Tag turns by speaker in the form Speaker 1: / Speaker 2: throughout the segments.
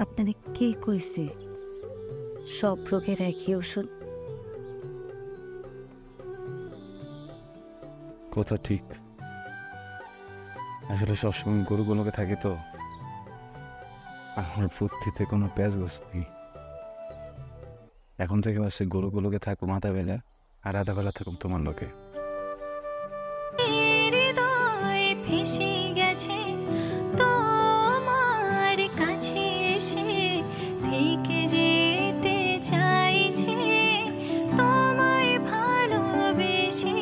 Speaker 1: আপনারে কে কইছে সব রোগের একই ওষুধ?
Speaker 2: কথা ঠিক। আসলে সবসময় গরুগুলোকে থাকে তো আমার বুদ্ধিতে কোনো প্যাঁচগোছ নেই। এখন থেকে ভাবছি গরুগুলোকে থাকবো মাথা বেলা আর আধা বেলা থাকুক তোমার লোকে।
Speaker 3: হৃদয় ভেসে গেছে তোমার কাছে এসে থেকে যেতে চাইছে তোমায় ভালোবেসে।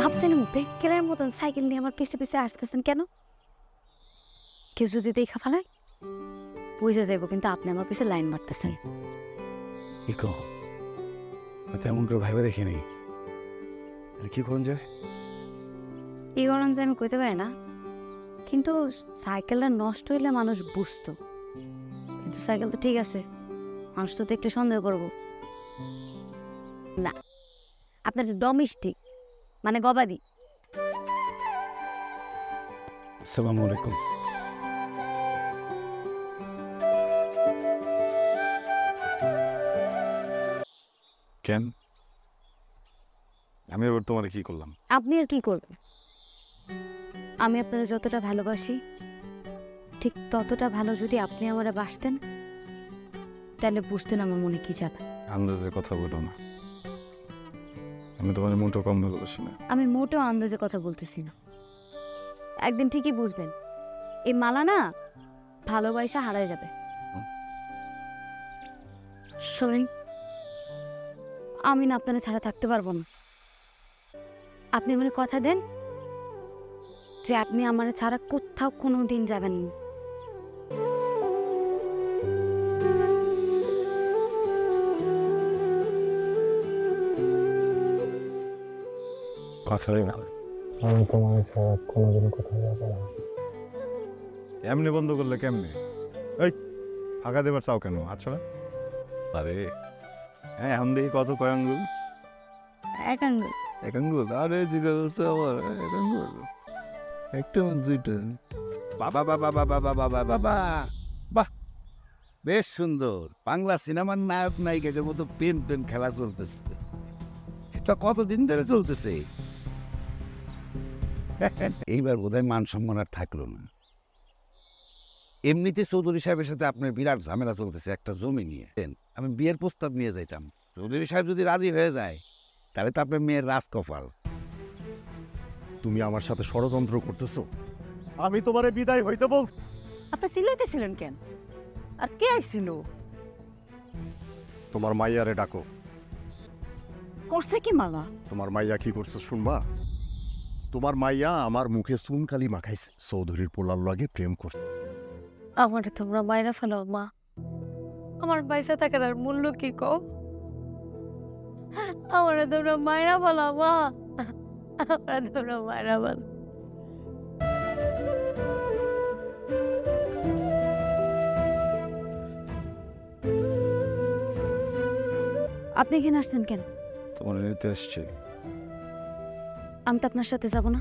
Speaker 1: আপনার বেকেলের মতন সাইকেল নিয়ে আমার পিছে পিছে আসতেছেন কেন? কেউ যদি দেখা ফেলায় বুঝে যাইব, কিন্তু আপনি আমার পিছে লাইন মারতেছেন।
Speaker 2: কি কো তেমন করে ভাইবা দেখি নেই, কি করুন যায়?
Speaker 1: এই গরম যে আমি কইতে পারি না, কিন্তু সাইকেলটা নষ্ট হইলে মানুষ বুঝতো। কিন্তু সাইকেল তো ঠিক আছে, মানুষ তো একটু সন্দেহ করব না। আপনার ডোমেস্টিক মানে গবাদি।
Speaker 2: আসসালামু আলাইকুম। কেন আমি এবার তোমার কি করলাম?
Speaker 1: আপনি আর কি করবেন? আমি আপনারা যতটা ভালোবাসি ঠিক ততটা ভালো যদি আপনি আমারে বাসতেন, তাহলে বুঝতেন আমার মনে কি চায়।
Speaker 2: আন্দাজে কথা বলো না, আমি তোমার মনটা কম ভালোবাসি না।
Speaker 1: আমি মোটেও আন্দাজে কথা বলতেছি না। একদিন ঠিকই বুঝবেন এই মালা না ভালোবাসা হারায় যাবে। শোনেন, আমি না আপনারা ছাড়া থাকতে পারবো না। আপনি আমার কথা দেন যে আপনি আমার ছাড়া কোথাও কোনো দিন যাবেন না।
Speaker 2: কথা না
Speaker 4: আমি তোমার ছাড়া কোনোদিন কোথাও যাবো না।
Speaker 2: এমনি বন্ধ করলে কেমনে? এই ফাঁকা দেবার চাও কেন? আচ্ছা আরে হ্যাঁ, এখন দেখি কত কয় আঙ্গুল?
Speaker 1: এক আঙ্গুল।
Speaker 2: এক আঙ্গুল? আরে জিজ্ঞাসা হচ্ছে আমার এক আঙ্গুল, একটা দুইটা।
Speaker 5: বাবা বাবা বাবা বাবা বাবা বাহ, বেশ সুন্দর। বাংলা সিনেমার নায়ক নায়িকাদের মতো প্রেম প্রেম খেলা চলতেছে। এটা কতদিন ধরে চলতেছে? এইবার বোধহয় মান সম্মান আর থাকলো না। এমনিতে চৌধুরী সাহেবের সাথে আপনার বিরাট ঝামেলা চলতেছে একটা জমি নিয়ে। আমি বিয়ের প্রস্তাব নিয়ে যাইতাম, চৌধুরী সাহেব যদি রাজি হয়ে যায় তাহলে তো আপনার মেয়ের রাজকপাল।
Speaker 6: তুমি আমার সাথে ষড়যন্ত্র করতেছো? আমি তোমারে বিদায় হইতে বল।
Speaker 7: আপনি চিল্লাইতেছিলেন কেন? আর কে আইছিল?
Speaker 6: তোমার মাইয়ারে ডাকো।
Speaker 7: করছে কি মালা?
Speaker 6: তোমার মাইয়া কি করছে শুনবা? তোমার মাইয়া আমার মুখে চুনকালি মাখাইছে, চৌধুরীর পোলার লগে প্রেম করছে।
Speaker 1: আমার তোমরা মায়েরা ফেলো মা, আমার পয়সা থাকার আর মূল্য কি কও? আমার তোমরা মায়েরা ফেলো মা, আমার তোমরা মায়েরা ফেলো। আপনি এখানে আসছেন কেন?
Speaker 2: তোমার নিতে আসছে।
Speaker 1: আমি তো আপনার সাথে যাব না।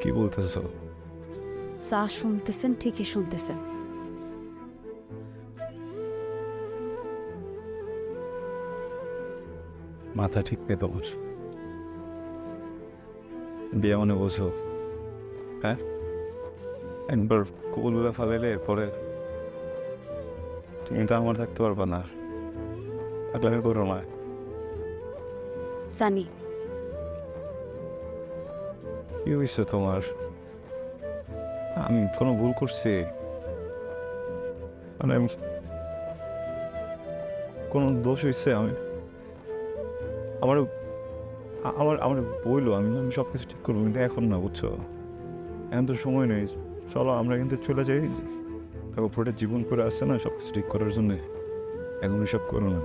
Speaker 2: কি বলতেছ?
Speaker 1: যা শুনতেছেন ঠিকই শুনতেছেন।
Speaker 2: মাথা ঠিক নেই তোমার? বিয়ে মনে বোঝো? হ্যাঁ, একবার কবুল বলে ফেলাইলে পরে তুমি তো আমার থাকতে পারবা না। আগলামি করো না।
Speaker 1: জানি।
Speaker 2: কি হয়েছে তোমার? আমি কোনো ভুল করছি? মানে কোনো দোষ হয়েছে? আমি আমার আমার আমার বইলো আমি আমি সব কিছু ঠিক করবো, কিন্তু এখন না, বুঝছো? এখন তো সময় নেই। চলো আমরা কিন্তু চলে যাই। তারপর পুরোটা জীবন করে আসছে না সব কিছু ঠিক করার জন্যে। এখন এসব করো না,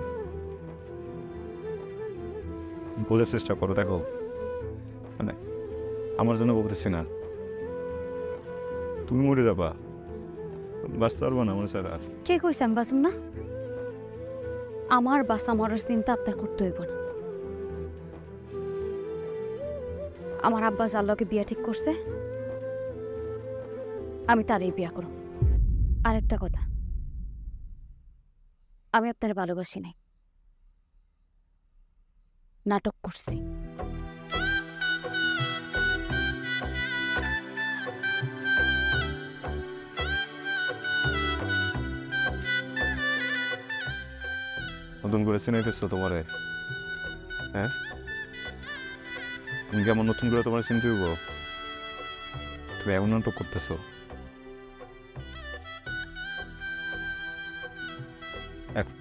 Speaker 2: বোঝার চেষ্টা করো। দেখো মানে আমার জন্য বলতেছি না, তুমি মরে যাবা, বাঁচতে পারবো না আমার ছাড়া।
Speaker 1: কে কইছে আমি বাঁচব না? আমার বাঁচা মরার চিন্তা আপনার করতে হইব না। আমার আব্বা যার লগে বিয়া ঠিক করছে আমি তারই বিয়া করব। আরেকটা কথা, আমি আপনার ভালোবাসি নাই, নাটক করছি।
Speaker 2: নতুন করে চিনাইতেছো তোমারে? হ্যাঁ, আমি কেমন নতুন করে তোমার চিনতে হইব? তুমি এমন নাটক করতেছো।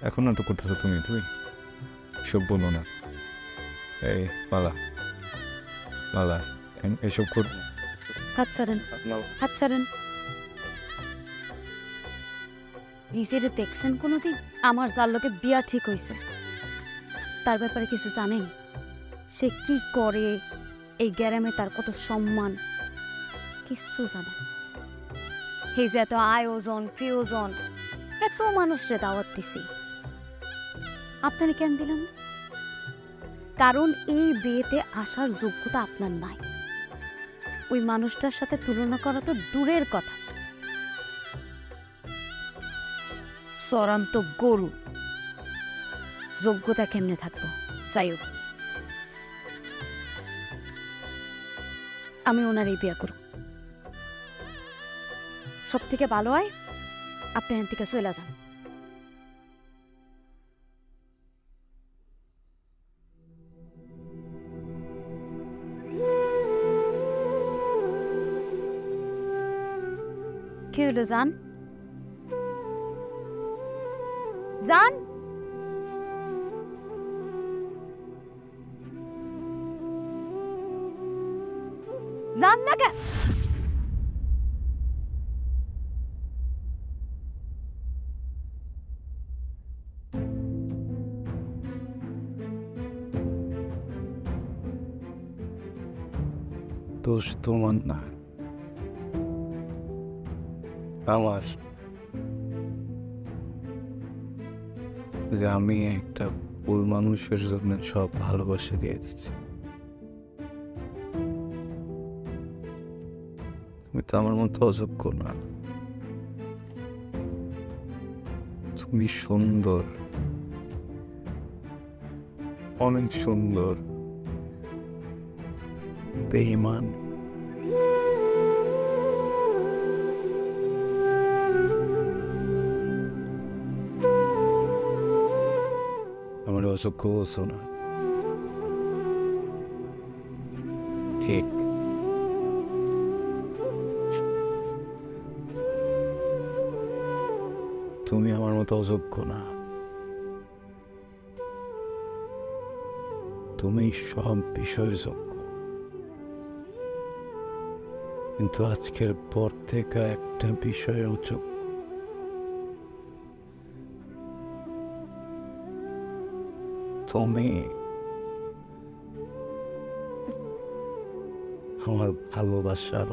Speaker 2: এখন নাটক করতেছো তুমি তুমি সব বলো না। এই মালা মালা, এসব কর।
Speaker 1: হাত ছাড়েন, হাত ছাড়েন। নিজেরে দেখছেন কোনোদিন? আমার যার লোকে বিয়া ঠিক হইছে তার ব্যাপারে কিছু জানেন? সে কি করে, এই গ্রামে তার কত সম্মান, কিছু জানে? এই যে এত আয়োজন প্রিয়জন, এত মানুষরে দাওয়াত দিছি, আপনারে কেন দিলাম? কারণ এই বিয়েতে আসার যোগ্যতা আপনার নাই। ওই মানুষটার সাথে তুলনা করা তো দূরের কথা, চরান্ত গরু, যোগ্যতা কেমনে থাকবো? যাই হোক, আমি ওনারই বিয়া করব। সব থেকে ভালো হয় আপনি এখান থেকে চলে যান। কি হলো? যান যান। যান না কেন?
Speaker 8: দোষ তোমার না, আমার। যে আমি একটা ভুল মানুষের জন্য সব ভালোবাসা দিয়ে দিচ্ছি। তুমি তো আমার মতো অযোগ্য না। তুমি সুন্দর, অনেক সুন্দর, বেঈমান। আমার অযোগ্য বলছো না? ঠিক। তুমি আমার মতো অযোগ্য না। তুমি সব বিষয় যোগ্য, কিন্তু আজকের পর থেকে একটা বিষয় অযোগ্য। তুমি আমার ভালোবাসার